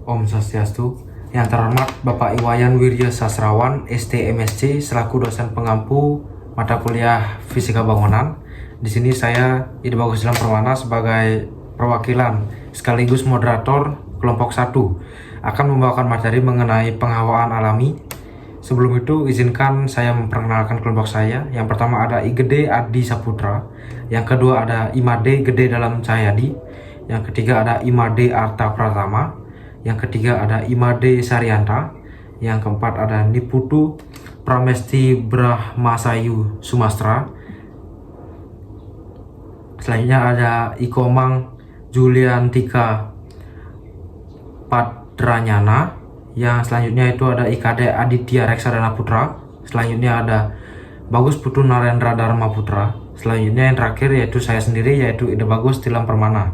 Om Swastiastu. Yang terhormat Bapak Iwayan Wirya Sasrawan, ST-MSc, selaku dosen pengampu mata kuliah Fisika Bangunan. Di sini saya Ida Bagus Islam Permana sebagai perwakilan sekaligus moderator kelompok 1 akan membawakan materi mengenai penghawaan alami. Sebelum itu izinkan saya memperkenalkan kelompok saya. Yang pertama ada Igede Adi Saputra, yang kedua ada Imade Gede Dalam Cahyadi, yang ketiga ada Imade Arta Pratama, yang ketiga ada Imade Saryanta, yang keempat ada Niputu Pramesti Brahmasayu Sumastra. Selanjutnya ada Ikomang Juliantika Padranyana. Yang selanjutnya itu ada Ikade Aditya Reksadana Putra. Selanjutnya ada Bagus Putu Narendra Dharma Putra. Selanjutnya yang terakhir yaitu saya sendiri, yaitu Ida Bagus Tilam Permana.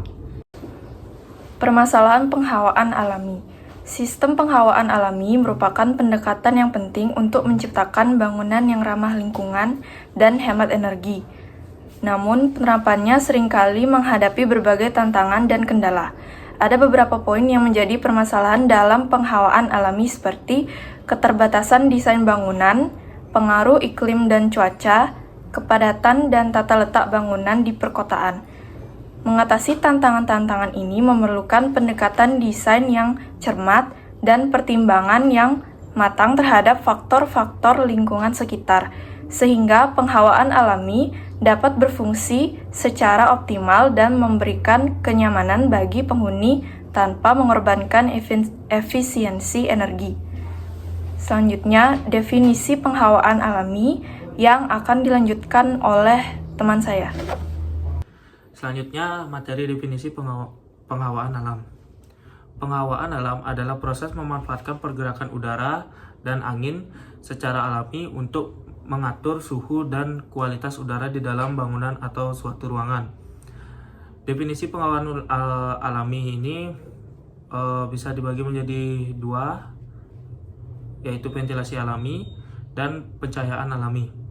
Permasalahan penghawaan alami. Sistem penghawaan alami merupakan pendekatan yang penting untuk menciptakan bangunan yang ramah lingkungan dan hemat energi. Namun, penerapannya seringkali menghadapi berbagai tantangan dan kendala. Ada beberapa poin yang menjadi permasalahan dalam penghawaan alami seperti keterbatasan desain bangunan, pengaruh iklim dan cuaca, kepadatan dan tata letak bangunan di perkotaan. Mengatasi tantangan-tantangan ini memerlukan pendekatan desain yang cermat dan pertimbangan yang matang terhadap faktor-faktor lingkungan sekitar, sehingga penghawaan alami dapat berfungsi secara optimal dan memberikan kenyamanan bagi penghuni tanpa mengorbankan efisiensi energi. Selanjutnya, definisi penghawaan alami yang akan dilanjutkan oleh teman saya. Selanjutnya, materi definisi penghawaan alam. Penghawaan alam adalah proses memanfaatkan pergerakan udara dan angin secara alami untuk mengatur suhu dan kualitas udara di dalam bangunan atau suatu ruangan. Definisi penghawaan alami ini bisa dibagi menjadi dua, yaitu ventilasi alami dan pencahayaan alami.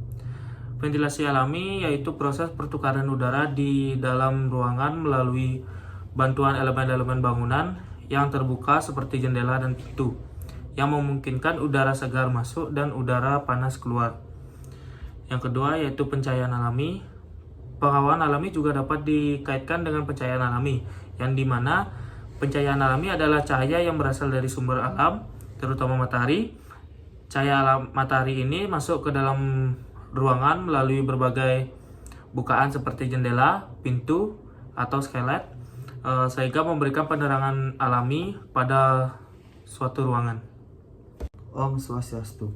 Ventilasi alami yaitu proses pertukaran udara di dalam ruangan melalui bantuan elemen-elemen bangunan yang terbuka seperti jendela dan pintu, yang memungkinkan udara segar masuk dan udara panas keluar. Yang kedua yaitu pencahayaan alami. Penghawaan alami juga dapat dikaitkan dengan pencahayaan alami, yang dimana pencahayaan alami adalah cahaya yang berasal dari sumber alam, terutama matahari. Cahaya matahari ini masuk ke dalam ruangan melalui berbagai bukaan seperti jendela, pintu, atau skylight, sehingga memberikan penerangan alami pada suatu ruangan. Om Swastiastu.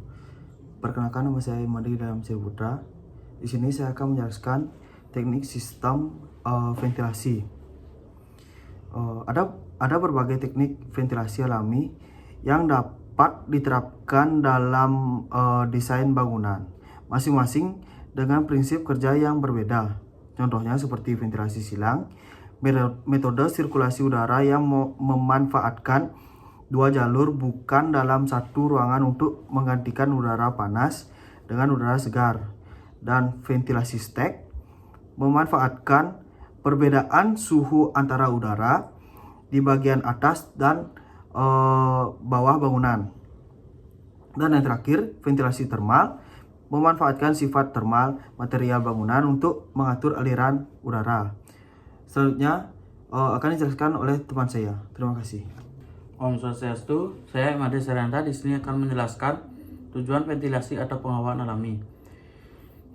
Perkenalkan, nama saya Imade Dalam Putra. Di sini saya akan menjelaskan teknik sistem ventilasi. Ada berbagai teknik ventilasi alami yang dapat diterapkan dalam desain bangunan, masing-masing dengan prinsip kerja yang berbeda. Contohnya seperti ventilasi silang, metode sirkulasi udara yang memanfaatkan dua jalur bukan dalam satu ruangan untuk menggantikan udara panas dengan udara segar, dan ventilasi stack memanfaatkan perbedaan suhu antara udara di bagian atas dan bawah bangunan. Dan yang terakhir, ventilasi termal memanfaatkan sifat termal material bangunan untuk mengatur aliran udara. Selanjutnya akan dijelaskan oleh teman saya. Terima kasih. Om Swastiastu, saya Imade Saryanta di sini akan menjelaskan tujuan ventilasi atau penghawaan alami.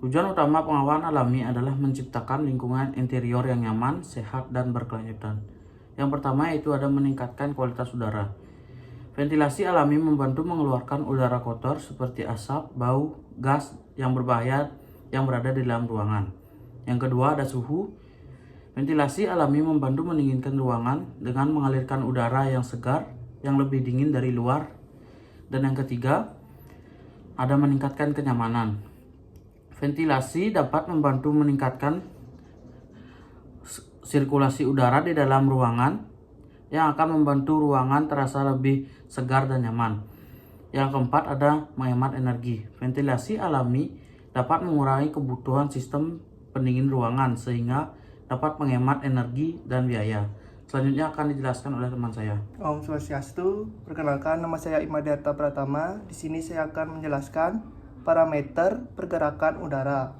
Tujuan utama penghawaan alami adalah menciptakan lingkungan interior yang nyaman, sehat, dan berkelanjutan. Yang pertama yaitu ada meningkatkan kualitas udara. Ventilasi alami membantu mengeluarkan udara kotor seperti asap, bau, gas yang berbahaya yang berada di dalam ruangan. Yang kedua ada suhu. Ventilasi alami membantu mendinginkan ruangan dengan mengalirkan udara yang segar yang lebih dingin dari luar. Dan yang ketiga, ada meningkatkan kenyamanan. Ventilasi dapat membantu meningkatkan sirkulasi udara di dalam ruangan yang akan membantu ruangan terasa lebih segar dan nyaman. Yang keempat ada menghemat energi. Ventilasi alami dapat mengurangi kebutuhan sistem pendingin ruangan sehingga dapat menghemat energi dan biaya. Selanjutnya akan dijelaskan oleh teman saya. Om Swastiastu, perkenalkan nama saya Imadiarta Pratama. Di sini saya akan menjelaskan parameter pergerakan udara.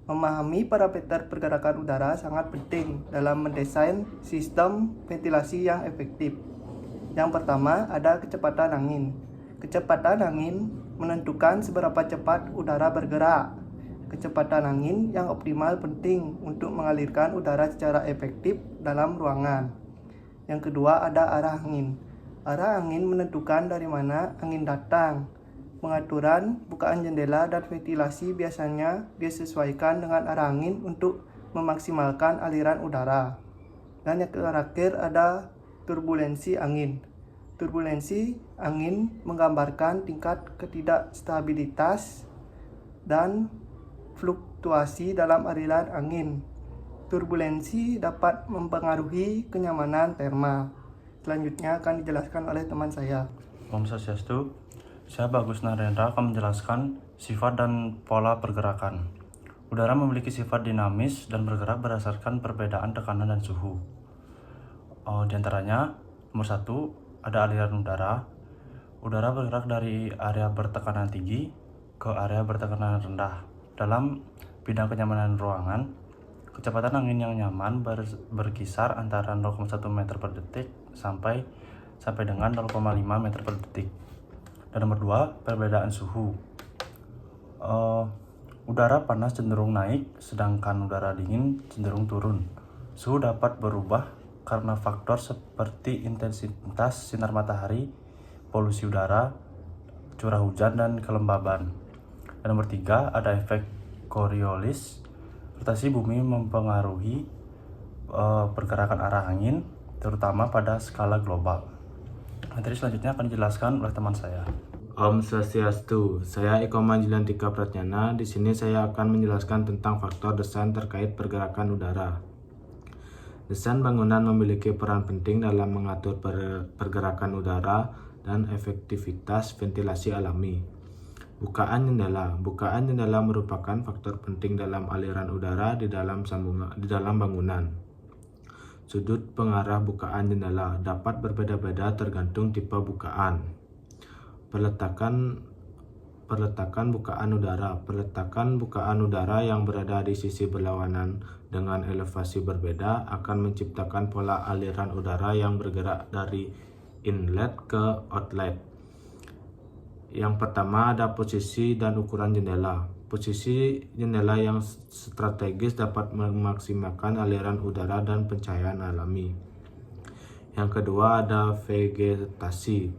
Memahami parameter pergerakan udara sangat penting dalam mendesain sistem ventilasi yang efektif. Yang pertama ada kecepatan angin. Kecepatan angin menentukan seberapa cepat udara bergerak. Kecepatan angin yang optimal penting untuk mengalirkan udara secara efektif dalam ruangan. Yang kedua ada arah angin. Arah angin menentukan dari mana angin datang. Pengaturan bukaan jendela dan ventilasi biasanya disesuaikan dengan arah angin untuk memaksimalkan aliran udara. Dan yang terakhir ada turbulensi angin. Turbulensi angin menggambarkan tingkat ketidakstabilitas dan fluktuasi dalam aliran angin. Turbulensi dapat mempengaruhi kenyamanan termal. Selanjutnya akan dijelaskan oleh teman saya. Om Swastiastu, saya Bagus Narendra akan menjelaskan sifat dan pola pergerakan. Udara memiliki sifat dinamis dan bergerak berdasarkan perbedaan tekanan dan suhu. Di antaranya, nomor 1, ada aliran udara. Udara bergerak dari area bertekanan tinggi ke area bertekanan rendah. Dalam bidang kenyamanan ruangan, kecepatan angin yang nyaman berkisar antara 0,1 meter per detik sampai dengan 0,5 meter per detik. Dan nomor 2, perbedaan suhu. Udara panas cenderung naik, sedangkan udara dingin cenderung turun. Suhu dapat berubah karena faktor seperti intensitas sinar matahari, polusi udara, curah hujan, dan kelembaban. Dan nomor 3, ada efek Coriolis. Rotasi bumi mempengaruhi pergerakan arah angin, terutama pada skala global. Materi selanjutnya akan dijelaskan oleh teman saya. Om Swastiastu, saya Eko Manjulantika Pratnyana. Di sini saya akan menjelaskan tentang faktor desain terkait pergerakan udara. Desain bangunan memiliki peran penting dalam mengatur pergerakan udara dan efektivitas ventilasi alami. Bukaan jendela merupakan faktor penting dalam aliran udara di dalam bangunan. Sudut pengarah bukaan jendela dapat berbeda-beda tergantung tipe bukaan. Peletakan bukaan udara. Peletakan bukaan udara yang berada di sisi berlawanan dengan elevasi berbeda akan menciptakan pola aliran udara yang bergerak dari inlet ke outlet. Yang pertama ada posisi dan ukuran jendela. Posisi jendela yang strategis dapat memaksimalkan aliran udara dan pencahayaan alami. Yang kedua ada vegetasi.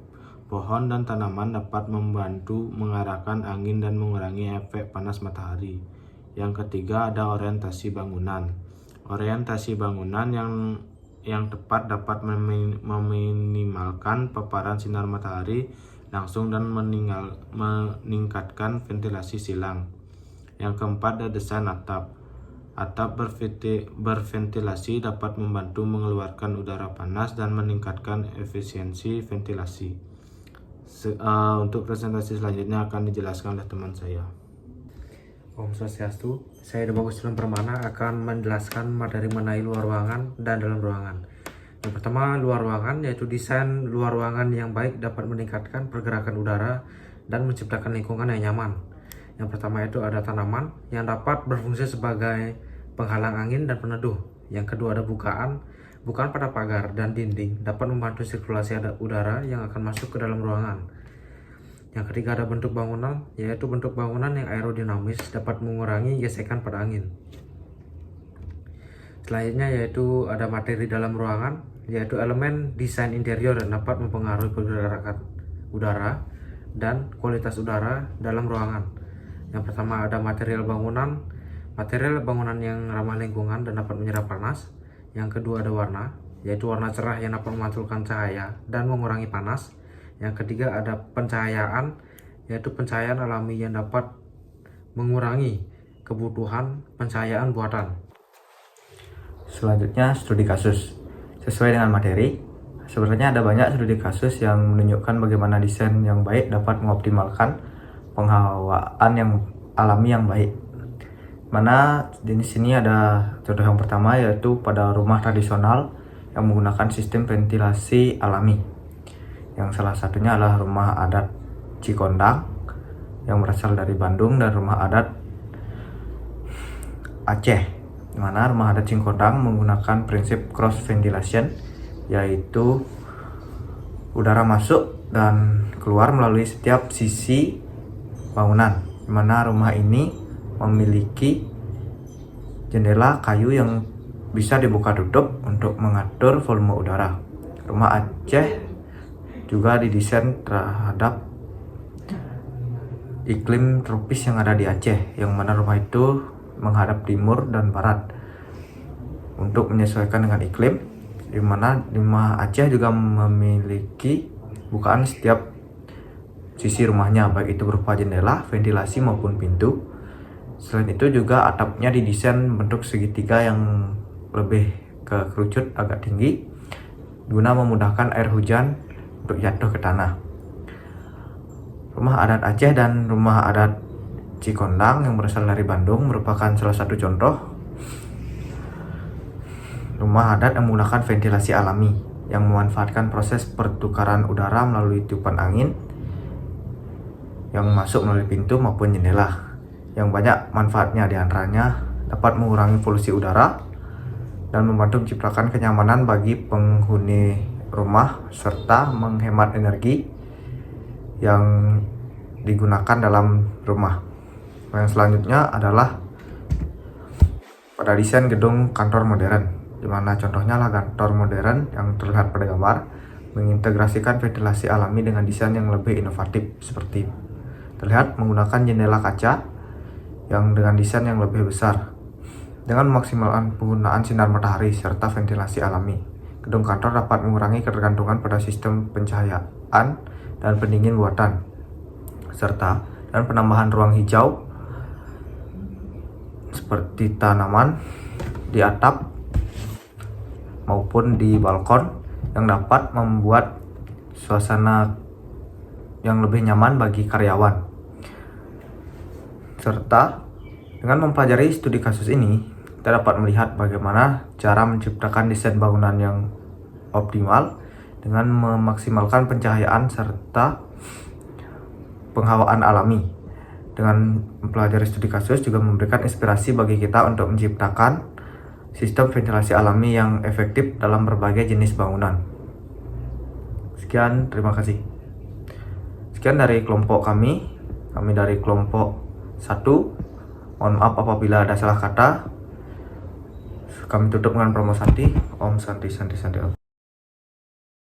Pohon dan tanaman dapat membantu mengarahkan angin dan mengurangi efek panas matahari. Yang ketiga ada orientasi bangunan. Orientasi bangunan yang tepat dapat meminimalkan paparan sinar matahari langsung dan meningkatkan ventilasi silang. Yang keempat ada desain atap. Atap berventilasi dapat membantu mengeluarkan udara panas dan meningkatkan efisiensi ventilasi. Untuk presentasi selanjutnya akan dijelaskan oleh teman saya. Om Swastiastu, saya Bagus Permana akan menjelaskan materi mengenai luar ruangan dan dalam ruangan. Yang pertama, luar ruangan, yaitu desain luar ruangan yang baik dapat meningkatkan pergerakan udara dan menciptakan lingkungan yang nyaman. Yang pertama itu ada tanaman yang dapat berfungsi sebagai penghalang angin dan peneduh. Yang kedua ada bukaan pada pagar dan dinding dapat membantu sirkulasi udara yang akan masuk ke dalam ruangan. Yang ketiga ada bentuk bangunan, yaitu bentuk bangunan yang aerodinamis dapat mengurangi gesekan pada angin. Selanjutnya yaitu ada materi dalam ruangan, yaitu elemen desain interior yang dapat mempengaruhi pergerakan udara dan kualitas udara dalam ruangan. Yang pertama ada material bangunan yang ramah lingkungan dan dapat menyerap panas. Yang kedua ada warna, yaitu warna cerah yang dapat memantulkan cahaya dan mengurangi panas. Yang ketiga ada pencahayaan, yaitu pencahayaan alami yang dapat mengurangi kebutuhan pencahayaan buatan. Selanjutnya studi kasus. Sesuai dengan materi, sebenarnya ada banyak studi kasus yang menunjukkan bagaimana desain yang baik dapat mengoptimalkan penghawaan yang alami yang baik. Mana di sini ada contoh yang pertama, yaitu pada rumah tradisional yang menggunakan sistem ventilasi alami. Yang salah satunya adalah rumah adat Cikondang yang berasal dari Bandung dan rumah adat Aceh, di mana rumah adat Cikondang menggunakan prinsip cross ventilation, yaitu udara masuk dan keluar melalui setiap sisi bangunan, di mana rumah ini memiliki jendela kayu yang bisa dibuka tutup untuk mengatur volume udara. Rumah Aceh juga didesain terhadap iklim tropis yang ada di Aceh, yang mana rumah itu menghadap timur dan barat untuk menyesuaikan dengan iklim, di mana rumah Aceh juga memiliki bukaan setiap sisi rumahnya, baik itu berupa jendela, ventilasi maupun pintu. Selain itu juga atapnya didesain bentuk segitiga yang lebih ke kerucut agak tinggi guna memudahkan air hujan untuk jatuh ke tanah. Rumah adat Aceh dan rumah adat Cikondang yang berasal dari Bandung merupakan salah satu contoh rumah adat yang menggunakan ventilasi alami yang memanfaatkan proses pertukaran udara melalui tiupan angin yang masuk melalui pintu maupun jendela. Yang banyak manfaatnya diantaranya dapat mengurangi polusi udara dan membantu menciptakan kenyamanan bagi penghuni rumah serta menghemat energi yang digunakan dalam rumah. Yang selanjutnya adalah pada desain gedung kantor modern, di mana contohnya adalah kantor modern yang terlihat pada gambar mengintegrasikan ventilasi alami dengan desain yang lebih inovatif, seperti terlihat menggunakan jendela kaca yang dengan desain yang lebih besar. Dengan memaksimalkan penggunaan sinar matahari serta ventilasi alami, gedung kantor dapat mengurangi ketergantungan pada sistem pencahayaan dan pendingin buatan, serta dan penambahan ruang hijau seperti tanaman di atap maupun di balkon yang dapat membuat suasana yang lebih nyaman bagi karyawan. Serta dengan mempelajari studi kasus ini, kita dapat melihat bagaimana cara menciptakan desain bangunan yang optimal dengan memaksimalkan pencahayaan serta penghawaan alami. Dengan mempelajari studi kasus juga memberikan inspirasi bagi kita untuk menciptakan sistem ventilasi alami yang efektif dalam berbagai jenis bangunan. Sekian, terima kasih. Sekian dari kelompok kami dari kelompok 1. Mohon maaf apabila ada salah kata. Kami tutup dengan promo Santi. Om Santi Santi Santi Om.